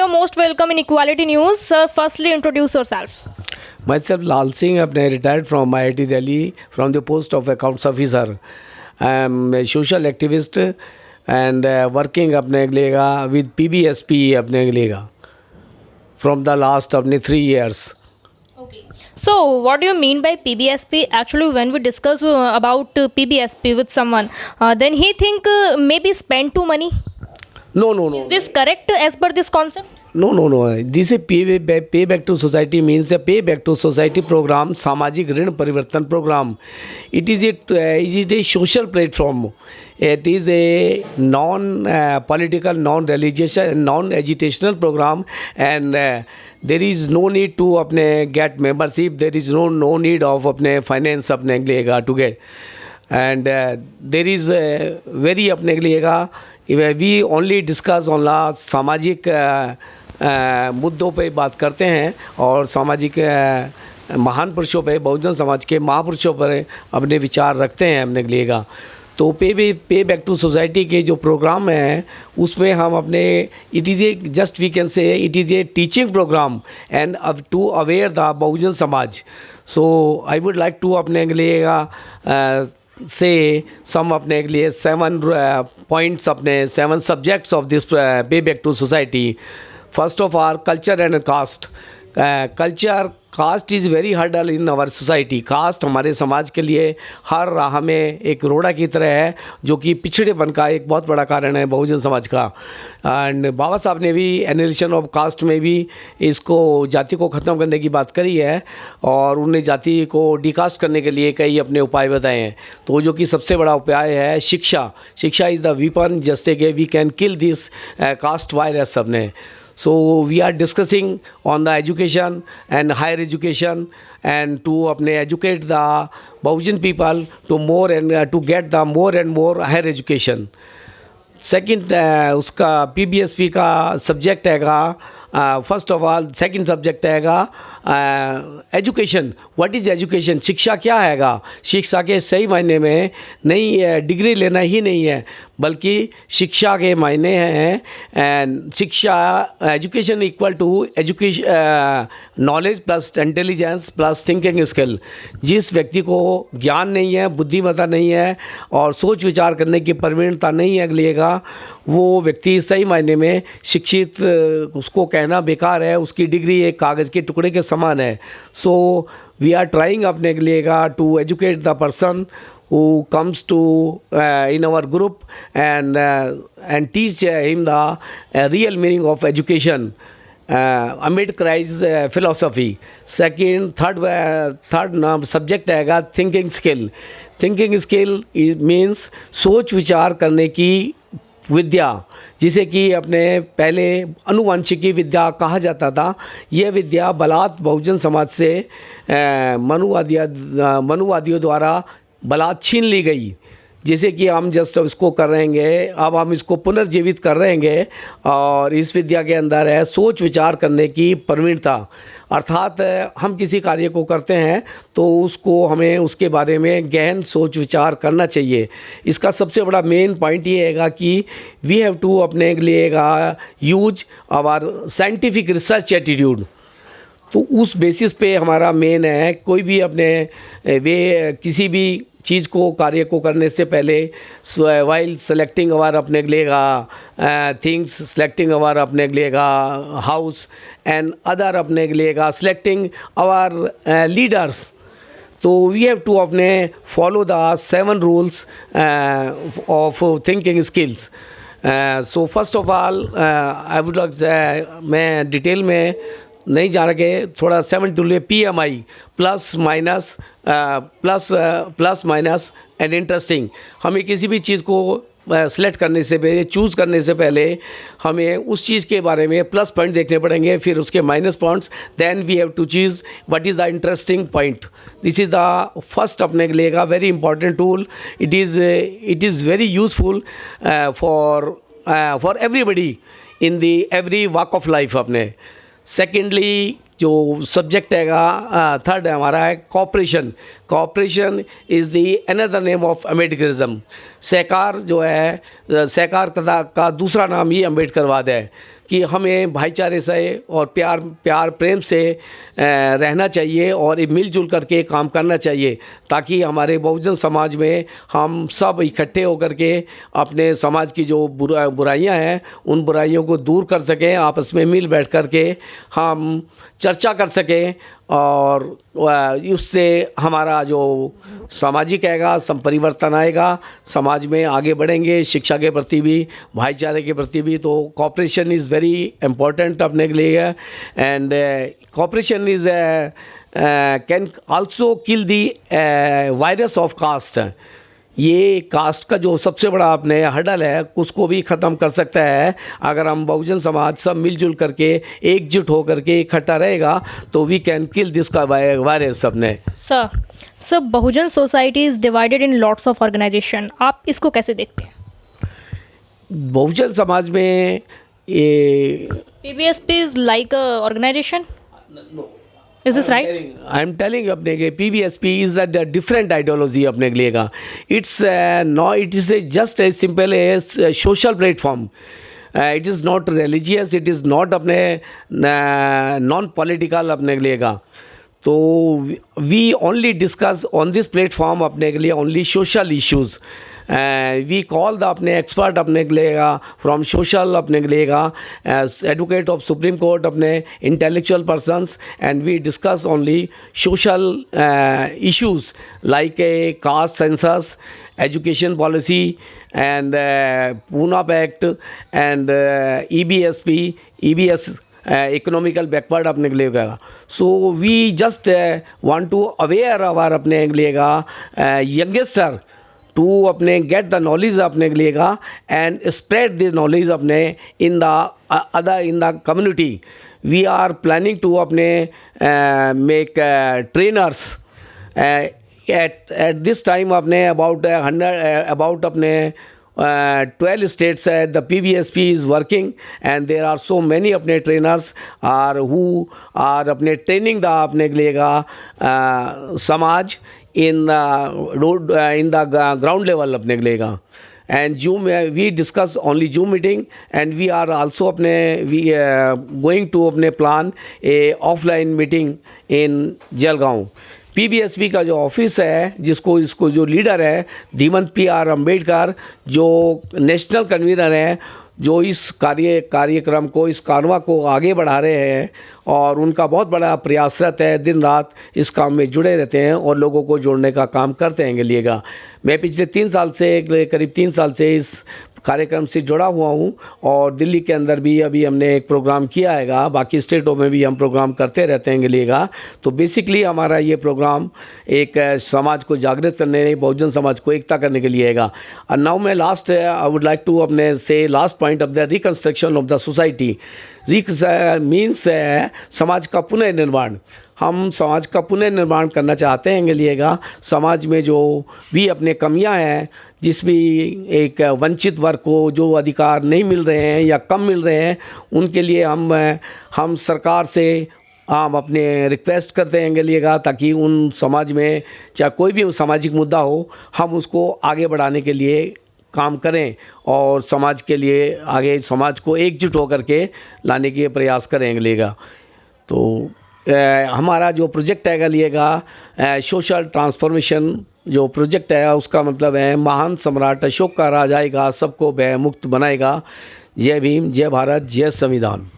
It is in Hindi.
sir. Most welcome in Equality News. Sir, firstly introduce yourself. Myself Lal Singh, अपने retired from IIT Delhi from the post of accounts officer. I am a social activist and working अपने लेगा with PBSP अपने लेगा from the last अपने 3 years. Okay. So, what do you mean by PBSP? Actually, when we discuss about PBSP with someone, then he think maybe spend too money. No. Is this correct as per this concept? No. This is pay back to society means a pay back to society program, सामाजिक ऋण परिवर्तन program. It is a social platform. It is a non-political, non-religious, non-agitational program, and there is no need to अपने get membership. There is no need of अपने finance अपने लेगा to get, and there is very अपने लेगा. We only discuss on सामाजिक मुद्दों पे बात करते हैं और सामाजिक महान पुरुषों पे, बहुजन समाज के महापुरुषों पर अपने विचार रखते हैं अपने लेगा. तो पे बैक टू सोसाइटी के जो प्रोग्राम है उसमें हम अपने it is a just we can say it is a teaching programme and to aware the Bahujan Samaj. So I would like to अपने लेगा से सम अपने के लिए 7 पॉइंट्स अपने 7 subjects of this pay back to society. First of all culture and caste. Culture caste is very hurdle in our society. Caste हमारे समाज के लिए हर राह में एक रोड़ा की तरह है जो कि पिछड़ेपन का एक बहुत बड़ा कारण है बहुजन समाज का. एंड बाबा साहब ने भी एनिलेशन ऑफ कास्ट में भी इसको जाति को ख़त्म करने की बात करी है और उन्होंने जाति को डिकास्ट करने के लिए कई अपने उपाय बताए हैं. तो जो कि सबसे बड़ा उपाय है शिक्षा. शिक्षा इज़ द वीपन जैसे कि we can kill this caste virus सबने. So we are discussing on the education and higher education and to अपने educate the Bahujan people to more and to get the more and more higher education. Second उसका PBSP का subject हैगा first of all. Second subject हैगा एजुकेशन. What is education? शिक्षा क्या हैगा? शिक्षा के सही मायने में नहीं डिग्री लेना ही नहीं है बल्कि शिक्षा के मायने हैं एंड शिक्षा education equal to education knowledge plus intelligence plus thinking skill. जिस व्यक्ति को ज्ञान नहीं है, बुद्धिमत्ता नहीं है और सोच विचार करने की प्रवीणता नहीं है लेगा, वो व्यक्ति सही मायने में शिक्षित उसको कहना बेकार है. उसकी डिग्री एक कागज़ के टुकड़े के समान है. सो वी आर ट्राइंग अपने लेगा to educate the person who comes to in our group and teach him the real meaning of education amid Christ's philosophy. Third subject हैगा thinking skill. Thinking skill means सोच विचार करने की विद्या, जिसे कि अपने पहले अनुवांशिकी विद्या कहा जाता था. यह विद्या बलात् बहुजन समाज से मनुवादियों द्वारा बलात् छीन ली गई. जैसे कि हम जस्ट इसको कर रहेंगे, अब हम इसको पुनर्जीवित कर रहेंगे और इस विद्या के अंदर है सोच विचार करने की प्रवीणता. अर्थात हम किसी कार्य को करते हैं तो उसको हमें उसके बारे में गहन सोच विचार करना चाहिए. इसका सबसे बड़ा मेन पॉइंट ये हैगा कि वी हैव टू अपने लिए use our scientific research attitude. तो उस बेसिस पे हमारा मेन है कोई भी अपने वे किसी भी चीज़ को कार्य को करने से पहले वाइल सेलेक्टिंग अवर अपने लेगा थिंग्स, सेलेक्टिंग अवर अपने लेगा हाउस एंड अदर अपने लेगा सेलेक्टिंग अवर लीडर्स. तो वी हैव टू अपने follow the 7 rules of thinking skills. So first of all I would like मैं डिटेल में नहीं जा रहे, थोड़ा 7 टू ले PMI plus minus and interesting. हमें किसी भी चीज़ को सेलेक्ट करने से पहले, चूज़ करने से पहले हमें उस चीज़ के बारे में प्लस पॉइंट देखने पड़ेंगे, फिर उसके minus points. Then we have to choose what is the interesting point. This is the first अपने लेगा very important tool. It is very useful for everybody in the every walk of life अपने. सेकेंडली जो सब्जेक्ट हैगा थर्ड है हमारा है cooperation. Cooperation is the another name of Ambedkarism. सहकार जो है, सहकार का दूसरा नाम ही अम्बेडकरवाद है कि हमें भाईचारे से और प्यार प्रेम से रहना चाहिए और मिलजुल करके काम करना चाहिए ताकि हमारे बहुजन समाज में हम सब इकट्ठे होकर के अपने समाज की जो बुराइयां हैं उन बुराइयों को दूर कर सकें, आपस में मिल बैठ कर के हम चर्चा कर सकें और उससे हमारा जो सामाजिक आएगा सम परिवर्तन आएगा, समाज में आगे बढ़ेंगे शिक्षा के प्रति भी, भाईचारे के प्रति भी. तो कॉपरेशन इज़ वेरी इम्पोर्टेंट अपने के लिए. And cooperation is can also kill the virus of caste. ये कास्ट का जो सबसे बड़ा अपने हर्डल है उसको भी ख़त्म कर सकता है अगर हम बहुजन समाज सब मिलजुल करके एकजुट हो करके इकट्ठा रहेगा तो वी कैन किल दिस का वायरस. सबने sir Bahujan society is divided in lots of organisation. आप इसको कैसे देखते हैं? बहुजन समाज में ये PBSP is like a organisation. Is this right? I am telling अपने के PBSP is that the different ideology अपने के लिए का. It's no, it is just as simple as a social platform. It is not religious. It is not अपने non-political अपने के लिए का. तो we only discuss on this platform अपने के लिए only social issues. We call the अपने एक्सपर्ट अपने के लिए फ्रॉम सोशल अपने के लिए एडवोकेट ऑफ सुप्रीम कोर्ट अपने intellectual persons and we discuss only social issues like a caste census, education policy and पूनाप act and EBS economical backward अपने के लिए का. So we just want to aware our अपने के लिए यंगस्टर टू अपने गेट द नॉलेज अपने के लिए का एंड स्प्रेड दिस नॉलेज अपने in the community. We are planning to अपने make trainers at this time अपने अबाउट अपने 12 states the PBSP is working and there are so many अपने trainers are who are अपने training द अपने के लिए का समाज in the ground level अपने के लिए का. And Zoom we discuss only Zoom meeting and we are also अपने we going to अपने plan a offline meeting in Jalgaon. PBSP का जो ऑफिस है इसको जो लीडर है धीमंत PR अम्बेडकर जो नेशनल कन्वीनर हैं जो इस कार्यक्रम को इस कारवा को आगे बढ़ा रहे हैं और उनका बहुत बड़ा प्रयासरत है, दिन रात इस काम में जुड़े रहते हैं और लोगों को जोड़ने का काम करते हैं लिएगा. मैं पिछले 3 साल से करीब 3 साल से इस कार्यक्रम से जुड़ा हुआ हूँ और दिल्ली के अंदर भी अभी हमने एक प्रोग्राम किया हैगा, बाकी स्टेटों में भी हम प्रोग्राम करते रहते हैं लिएगा. तो बेसिकली हमारा ये प्रोग्राम एक समाज को जागृत करने, बहुजन समाज को एकता करने के लिए हैगा. और नाउ मैं last I would like to अपने से last point of the reconstruction of the society. Means समाज का पुनर्निर्माण. हम समाज का पुनर्निर्माण करना चाहते हैं लिएगा. समाज में जो भी अपने कमियां हैं, जिस भी एक वंचित वर्ग को जो अधिकार नहीं मिल रहे हैं या कम मिल रहे हैं, उनके लिए हम सरकार से हम अपने रिक्वेस्ट करते हैं लिएगा ताकि उन समाज में चाहे कोई भी सामाजिक मुद्दा हो हम उसको आगे बढ़ाने के लिए काम करें और समाज के लिए आगे समाज को एकजुट होकर के लाने के प्रयास करें लिएगा. तो हमारा जो प्रोजेक्ट है लिएगा सोशल ट्रांसफॉर्मेशन जो प्रोजेक्ट है उसका मतलब है महान सम्राट अशोक का राज आएगा, सबको भय मुक्त बनाएगा. जय भीम, जय भारत, जय संविधान.